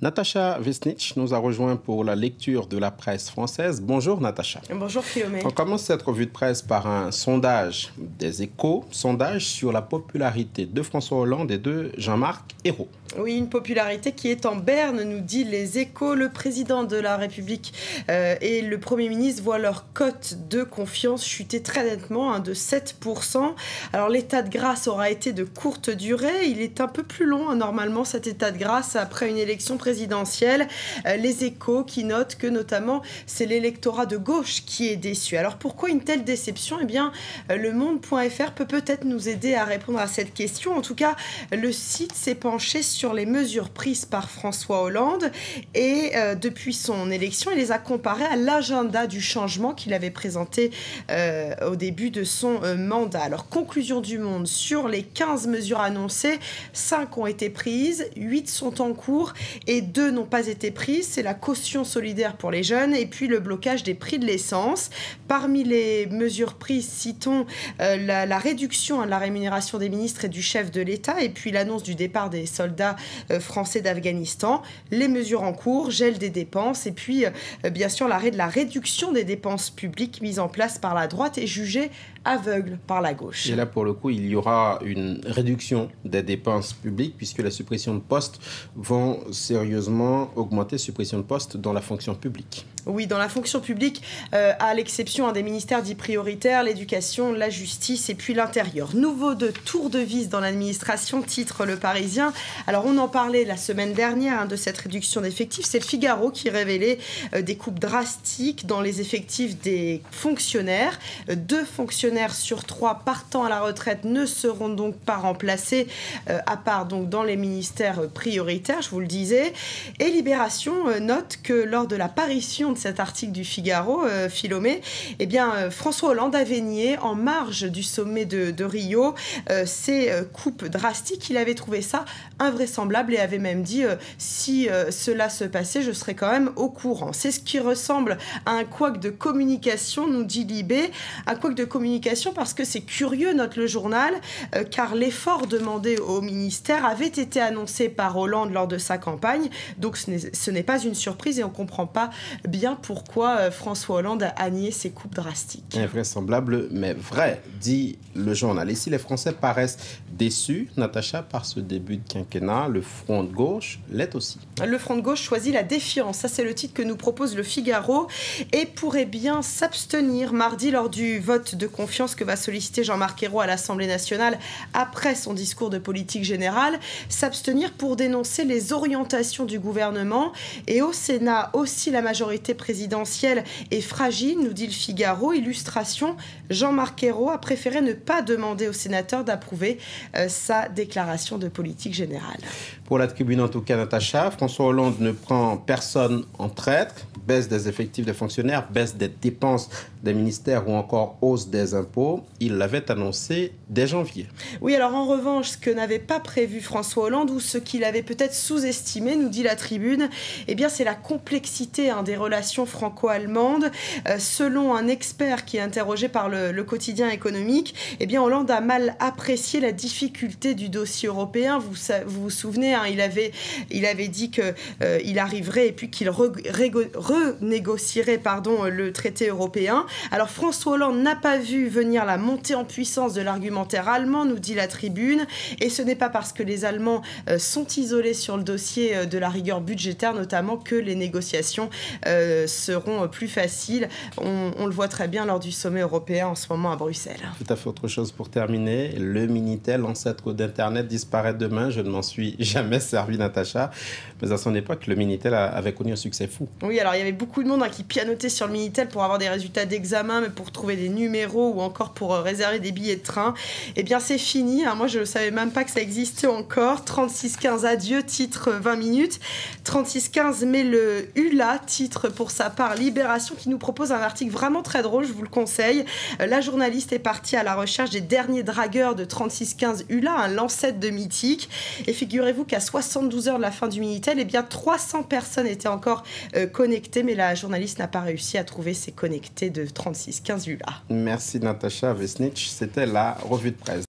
Natacha Vesnich nous a rejoint pour la lecture de la presse française. Bonjour Natacha. Bonjour Philomé. On commence cette revue de presse par un sondage des Échos, sondage sur la popularité de François Hollande et de Jean-Marc Ayrault. Oui, une popularité qui est en berne, nous dit les Échos. Le président de la République et le Premier ministre voient leur cote de confiance chuter très nettement, de 7%. Alors l'état de grâce aura été de courte durée. Il est un peu plus long, normalement, cet état de grâce après une élection présidentielle. Les Échos qui notent que notamment c'est l'électorat de gauche qui est déçu. Alors pourquoi une telle déception? Eh bien, le monde.fr peut peut-être nous aider à répondre à cette question. En tout cas, le site s'est penché sur les mesures prises par François Hollande et depuis son élection, il les a comparées à l'agenda du changement qu'il avait présenté au début de son mandat. Alors, conclusion du Monde, sur les 15 mesures annoncées, 5 ont été prises, 8 sont en cours et 2 n'ont pas été prises. C'est la caution solidaire pour les jeunes et puis le blocage des prix de l'essence. Parmi les mesures prises, citons la réduction de la rémunération des ministres et du chef de l'État et puis l'annonce du départ des soldats français d'Afghanistan, les mesures en cours, gel des dépenses et puis bien sûr l'arrêt de la réduction des dépenses publiques mise en place par la droite et jugée aveugle par la gauche. Et là, pour le coup, il y aura une réduction des dépenses publiques puisque la suppression de postes vont sérieusement augmenter, suppression de postes dans la fonction publique. Oui, dans la fonction publique, à l'exception des ministères dits prioritaires, l'éducation, la justice et puis l'intérieur. Nouveau de tour de vis dans l'administration, titre Le Parisien. Alors, on en parlait la semaine dernière de cette réduction d'effectifs. C'est le Figaro qui révélait des coupes drastiques dans les effectifs des fonctionnaires. 2 fonctionnaires sur 3 partant à la retraite ne seront donc pas remplacés, à part donc dans les ministères prioritaires, je vous le disais. Et Libération note que lors de l'apparition de cet article du Figaro, Philomé, eh bien, François Hollande avait nié en marge du sommet de Rio ces coupes drastiques. Il avait trouvé ça invraisemblable et avait même dit si cela se passait, je serais quand même au courant. C'est ce qui ressemble à un couac de communication, nous dit Libé. Un couac de communication parce que c'est curieux, note le journal, car l'effort demandé au ministère avait été annoncé par Hollande lors de sa campagne. Donc ce n'est pas une surprise et on ne comprend pas bien pourquoi François Hollande a nié ces coupes drastiques. Invraisemblable, mais vrai, dit le journal. Et si les Français paraissent déçus, Natacha, par ce début de quinquennat, le front de gauche l'est aussi. Le front de gauche choisit la défiance. Ça, c'est le titre que nous propose le Figaro et pourrait bien s'abstenir mardi lors du vote de confiance que va solliciter Jean-Marc Ayrault à l'Assemblée nationale après son discours de politique générale. S'abstenir pour dénoncer les orientations du gouvernement. Et au Sénat aussi, la majorité présidentielle est fragile, nous dit le Figaro. Illustration, Jean-Marc Ayrault a préféré ne pas demander aux sénateurs d'approuver sa déclaration de politique générale. Pour la tribune, en tout cas, Natacha, François Hollande ne prend personne en traître. Baisse des effectifs des fonctionnaires, baisse des dépenses des ministères ou encore hausse des impôts. Il l'avait annoncé dès janvier. Oui, alors en revanche, ce que n'avait pas prévu François Hollande ou ce qu'il avait peut-être sous-estimé, nous dit la tribune, eh bien c'est la complexité des relations franco-allemandes. Selon un expert qui est interrogé par le quotidien économique, eh bien Hollande a mal apprécié la difficulté du dossier européen. Vous vous souvenez, il avait dit qu'il arriverait et puis qu'il renégocierait le traité européen. Alors François Hollande n'a pas vu venir la montée en puissance de l'argumentaire allemand, nous dit la tribune, et ce n'est pas parce que les Allemands sont isolés sur le dossier de la rigueur budgétaire notamment que les négociations seront plus faciles. On le voit très bien lors du sommet européen en ce moment à Bruxelles. Tout à fait autre chose pour terminer. Le Minitel, ancêtre d'Internet, disparaît demain. Je ne m'en suis jamais servi, Natacha, mais à son époque, le Minitel avait connu un succès fou. Oui, alors il y avait beaucoup de monde qui pianotait sur le Minitel pour avoir des résultats d'examen, mais pour trouver des numéros ou encore pour réserver des billets de train. Eh bien, c'est fini. Moi, je ne savais même pas que ça existait encore. 3615 adieu, titre 20 minutes. 3615 met le ULA, titre pour sa part Libération, qui nous propose un article vraiment très drôle, je vous le conseille. La journaliste est partie à la recherche des derniers dragueurs de 3615 ULA, l'ancêtre de Mythique. Et figurez-vous qu'à 72 heures de la fin du Minitel, eh bien 300 personnes étaient encore connectées, mais la journaliste n'a pas réussi à trouver ces connectés de 3615 ULA. Merci Natacha Vesnich, c'était la revue de presse.